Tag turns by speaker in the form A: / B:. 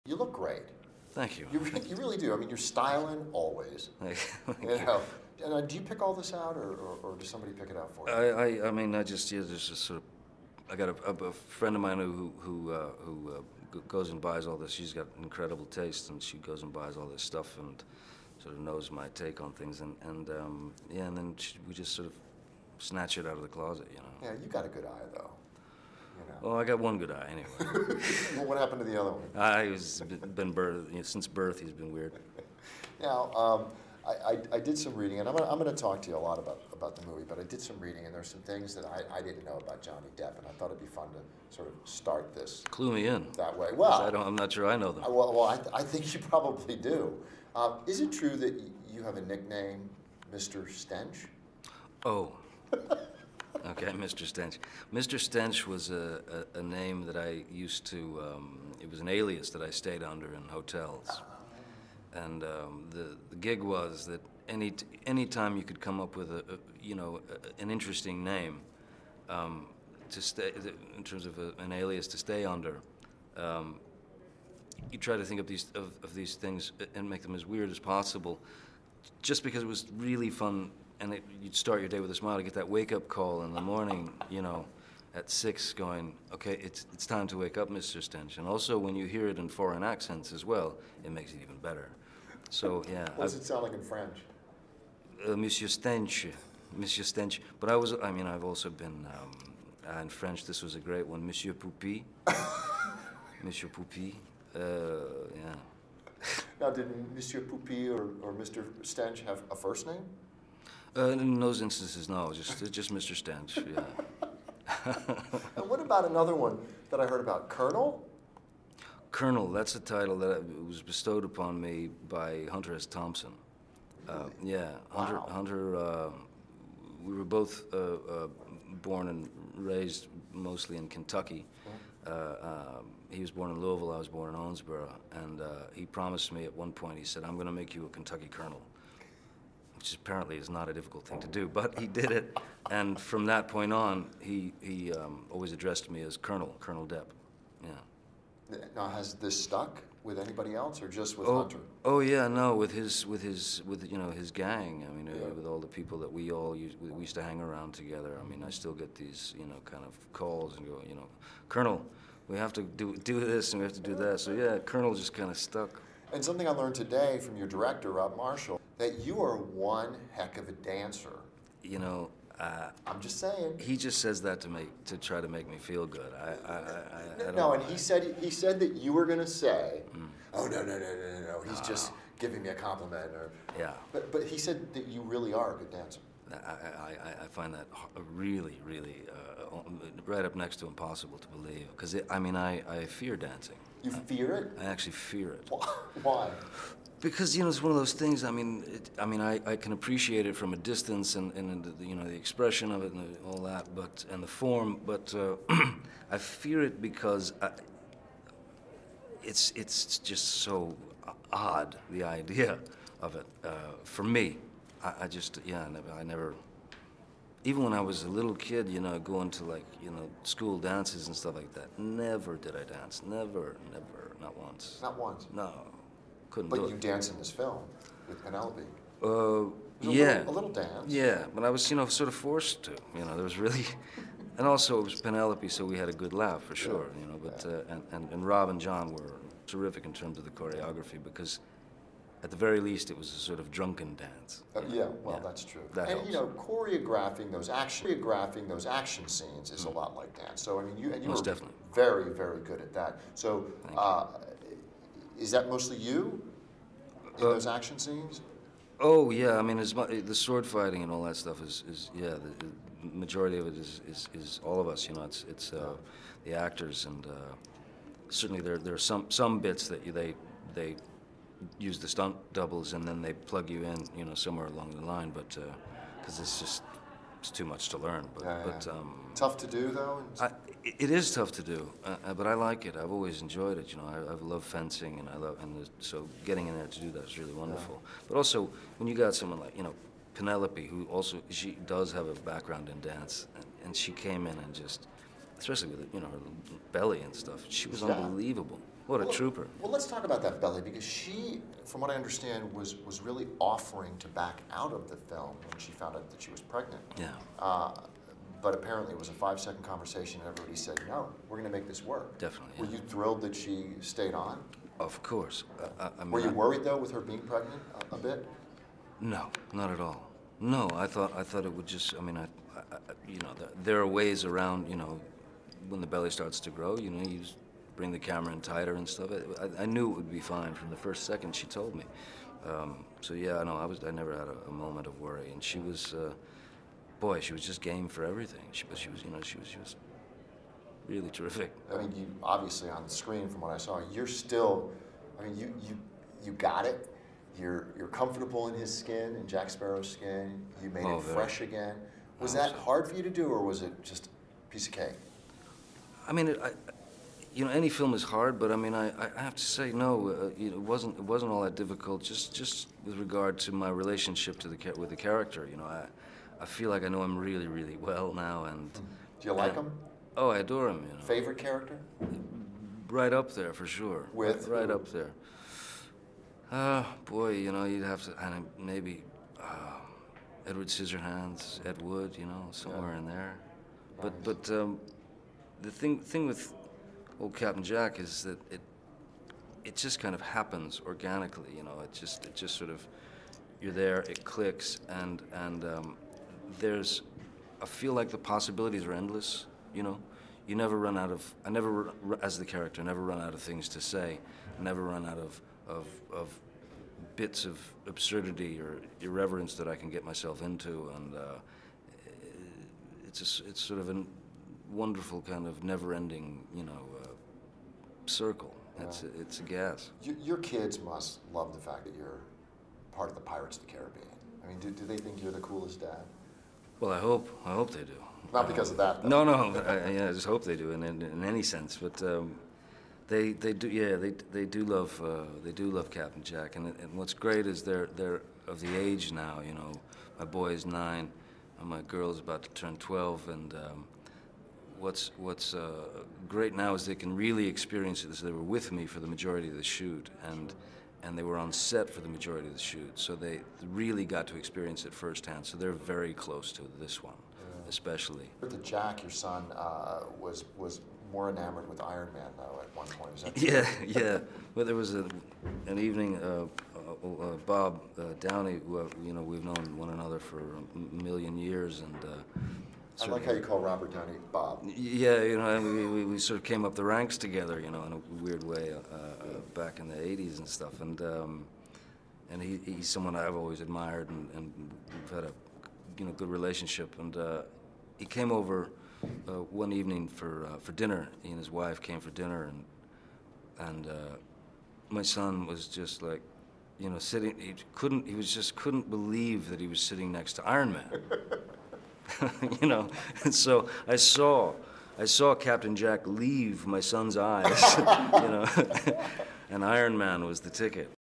A: You look great.
B: Thank you.
A: You really do. I mean, you're styling always.
B: Thank
A: You know. And do you pick all this out, or does somebody pick it out for you?
B: I mean, I just, yeah, there's just sort of, I got a friend of mine who goes and buys all this. She's got incredible taste, and she goes and buys all this stuff and sort of knows my take on things, and yeah, and then we just sort of snatch it out of the closet, you know.
A: Yeah, you got a good eye, though. You know.
B: Well, I got one good eye anyway.
A: Well, what happened to the other one?
B: Since birth, he's been weird.
A: Now, I did some reading, and I'm going to talk to you a lot about the movie, but I did some reading, and there's some things that I didn't know about Johnny Depp, and I thought it'd be fun to sort of start this.
B: Clue me in.
A: That way. Well,
B: I'm not sure I know them.
A: Well, I think you probably do. Is it true that you have a nickname, Mr. Stench?
B: Oh. Okay, Mr. Stench. Mr. Stench was a name that I used to, it was an alias that I stayed under in hotels. And the gig was that any time you could come up with an interesting name to stay, in terms of an alias to stay under, you try to think of these things and make them as weird as possible, just because it was really fun. And you'd start your day with a smile to get that wake-up call in the morning, you know, at 6 going, okay, it's time to wake up, Mr. Stench. And also when you hear it in foreign accents as well, it makes it even better. So, yeah.
A: What does it sound like in French?
B: Monsieur Stench. Monsieur Stench. But I've also been, in French, this was a great one, Monsieur Poupy. Monsieur Poupy, yeah.
A: Now, did Monsieur Poupy or Mr. Stench have a first name?
B: In those instances, no, just Mr. Stench, yeah.
A: And what about another one that I heard about, Colonel?
B: Colonel, that's a title that was bestowed upon me by Hunter S. Thompson. Yeah,
A: Wow.
B: Hunter, we were both born and raised mostly in Kentucky. He was born in Louisville, I was born in Owensboro, and he promised me at one point, he said, I'm gonna make you a Kentucky Colonel, which apparently is not a difficult thing to do, but he did it. And from that point on, he always addressed me as Colonel Depp, yeah.
A: Now, has this stuck with anybody else, or just with Hunter?
B: Oh yeah, no, with his gang. I mean, with all the people that we used to hang around together. I mean, I still get these, kind of calls and go, Colonel, we have to do this and we have to do that. So yeah, Colonel just kind of stuck.
A: And something I learned today from your director, Rob Marshall, that you are one heck of a dancer. I'm just saying.
B: He just says that to try to make me feel good. I don't
A: no,
B: know.
A: and he said that you were going to say, oh, no, he's just giving me a compliment.
B: Yeah.
A: But he said that you really are a good dancer.
B: I find that really, really right up next to impossible to believe. Because, I fear dancing.
A: You fear it?
B: I actually fear it.
A: Why?
B: Because, it's one of those things, I can appreciate it from a distance and the expression of it and all that, and the form, but I fear it because it's just so odd, the idea of it, for me. I never, even when I was a little kid, going to school dances and stuff like that, never did I dance, never, not once.
A: Not once?
B: No. Couldn't do it.
A: But you danced in this film with Penelope.
B: Yeah.
A: A little dance.
B: Yeah, but I was, sort of forced to. There was really, and also it was Penelope, so we had a good laugh for sure. But and Rob and John were terrific in terms of the choreography because, at the very least, it was a sort of drunken dance.
A: That's true.
B: That
A: and
B: helps.
A: Choreographing those action scenes is a lot like dance. So you
B: Most
A: were
B: definitely.
A: very, very good at that. So. Is that mostly you in those action scenes?
B: Oh yeah, the sword fighting and all that stuff is the majority of it is all of us. It's the actors, and certainly there are some bits that they use the stunt doubles and then they plug you in somewhere along the line, but because it's too much to learn. But
A: tough to do though.
B: It is tough to do, but I like it. I've always enjoyed it. I love fencing, and so getting in there to do that is really wonderful. Yeah. But also, when you got someone like Penelope, who also she does have a background in dance, and she came in and just, especially with her belly and stuff, she was unbelievable. What a trooper.
A: Well, let's talk about that belly, because she, from what I understand, was really offering to back out of the film when she found out that she was pregnant.
B: Yeah.
A: But apparently it was a 5-second conversation and everybody said, no, we're going to make this work.
B: Definitely, yeah.
A: Were you thrilled that she stayed on?
B: Of course. I mean,
A: Were you worried, though, with her being pregnant a bit?
B: No, not at all. No, I thought it would just, I mean, you know, there are ways around, you know, when the belly starts to grow, you know, you just bring the camera in tighter and stuff. I knew it would be fine from the first second she told me. So yeah, no, I never had a moment of worry, and she was, boy, she was just game for everything. She was, you know, she was really terrific.
A: I mean, you obviously on the screen, from what I saw, you're still, I mean, you got it. You're comfortable in his skin, in Jack Sparrow's skin. You made it fresh again. Was that hard for you to do, or was it just a piece of cake?
B: I mean, you know, any film is hard, but I mean, I have to say, no, you know, it wasn't all that difficult. Just with regard to my relationship to with the character, you know, I feel like I know him really, really well now, and.
A: Do you like him?
B: Oh, I adore him. You know.
A: Favorite character?
B: Right up there for sure.
A: With
B: right up there. Boy, you know, you'd have to, and maybe Edward Scissorhands, Ed Wood, you know, somewhere in there.
A: Nice.
B: But the thing with old Captain Jack is that it just kind of happens organically, you know. It just sort of, you're there, it clicks, and there's, I feel like the possibilities are endless, you know. You never run out of, I never, as the character, never run out of things to say, never run out of bits of absurdity or irreverence that I can get myself into, and it's sort of a wonderful kind of never-ending, you know, circle.
A: Yeah.
B: It's a gas.
A: Your kids must love the fact that you're part of the Pirates of the Caribbean. I mean, do they think you're the coolest dad?
B: Well, I hope they do.
A: Not because of that, though.
B: No, I just hope they do in any sense. But they do, yeah, they do love Captain Jack, and what's great is they're of the age now. You know, my boy is 9, and my girl is about to turn 12, and what's great now is they can really experience it. They were with me for the majority of the shoot, and they were on set for the majority of the shoot, so they really got to experience it firsthand. So they're very close to this one, especially.
A: But the Jack, your son, was more enamored with Iron Man, though, at one point. Is that true?
B: Yeah. Well, there was an evening. Bob Downey, who you know, we've known one another for a million years, and.
A: I like how you call Robert Downey Bob.
B: Yeah, you know, we sort of came up the ranks together, you know, in a weird way, back in the '80s and stuff, and he's someone I've always admired, and we've had a, you know, good relationship, and he came over one evening for dinner. He and his wife came for dinner, and my son was just like, you know, sitting. He couldn't believe that he was sitting next to Iron Man. You know, and so I saw Captain Jack leave my son's eyes, you know, and Iron Man was the ticket.